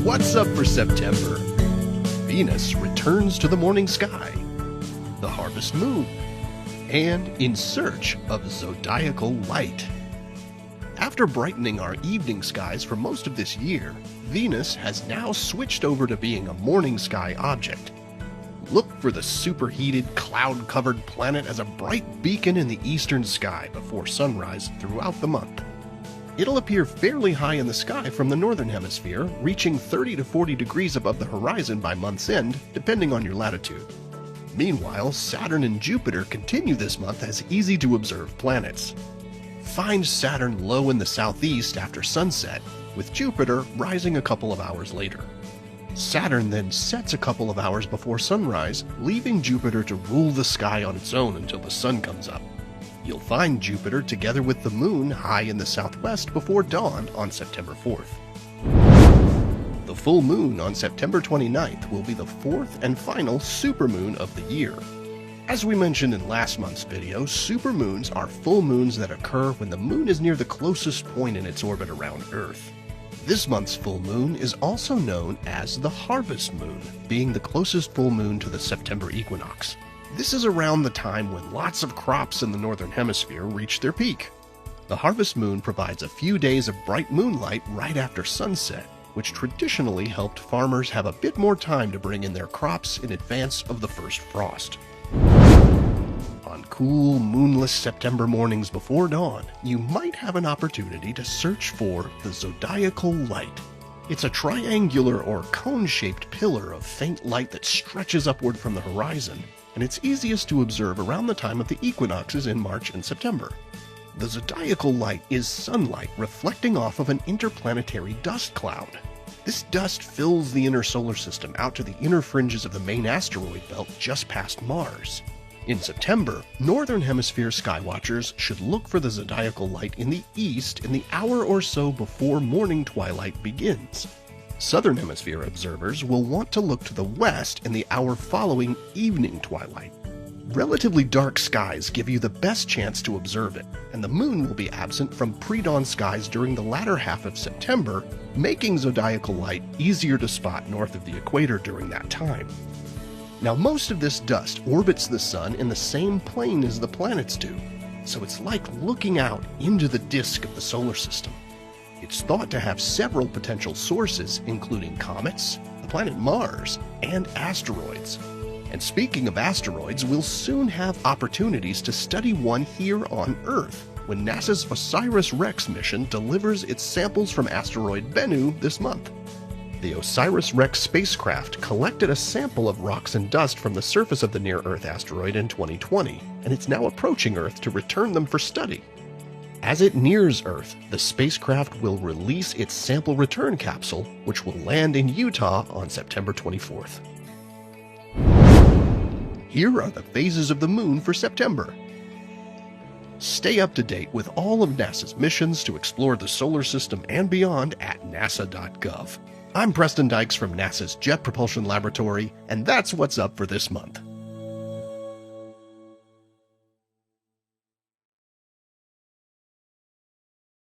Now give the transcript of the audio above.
What's up for September? Venus returns to the morning sky, the harvest moon, and in search of zodiacal light. After brightening our evening skies for most of this year, Venus has now switched over to being a morning sky object. Look for the superheated, cloud-covered planet as a bright beacon in the eastern sky before sunrise throughout the month. It'll appear fairly high in the sky from the northern hemisphere, reaching 30 to 40 degrees above the horizon by month's end, depending on your latitude. Meanwhile, Saturn and Jupiter continue this month as easy-to-observe planets. Find Saturn low in the southeast after sunset, with Jupiter rising a couple of hours later. Saturn then sets a couple of hours before sunrise, leaving Jupiter to rule the sky on its own until the sun comes up. You'll find Jupiter together with the moon high in the southwest before dawn on September 4th. The full moon on September 29th will be the fourth and final supermoon of the year. As we mentioned in last month's video, supermoons are full moons that occur when the moon is near the closest point in its orbit around Earth. This month's full moon is also known as the harvest moon, being the closest full moon to the September equinox. This is around the time when lots of crops in the northern hemisphere reach their peak. The harvest moon provides a few days of bright moonlight right after sunset, which traditionally helped farmers have a bit more time to bring in their crops in advance of the first frost. On cool, moonless September mornings before dawn, you might have an opportunity to search for the zodiacal light. It's a triangular or cone-shaped pillar of faint light that stretches upward from the horizon, and it's easiest to observe around the time of the equinoxes in March and September. The zodiacal light is sunlight reflecting off of an interplanetary dust cloud. This dust fills the inner solar system out to the inner fringes of the main asteroid belt just past Mars. In September, northern hemisphere skywatchers should look for the zodiacal light in the east in the hour or so before morning twilight begins. Southern hemisphere observers will want to look to the west in the hour following evening twilight. Relatively dark skies give you the best chance to observe it, and the moon will be absent from pre-dawn skies during the latter half of September, making zodiacal light easier to spot north of the equator during that time. Now, most of this dust orbits the sun in the same plane as the planets do, so it's like looking out into the disk of the solar system. It's thought to have several potential sources, including comets, the planet Mars, and asteroids. And speaking of asteroids, we'll soon have opportunities to study one here on Earth when NASA's OSIRIS-REx mission delivers its samples from asteroid Bennu this month. The OSIRIS-REx spacecraft collected a sample of rocks and dust from the surface of the near-Earth asteroid in 2020, and it's now approaching Earth to return them for study. As it nears Earth, the spacecraft will release its sample return capsule, which will land in Utah on September 24th. Here are the phases of the moon for September. Stay up to date with all of NASA's missions to explore the solar system and beyond at nasa.gov. I'm Preston Dykes from NASA's Jet Propulsion Laboratory, and that's what's up for this month.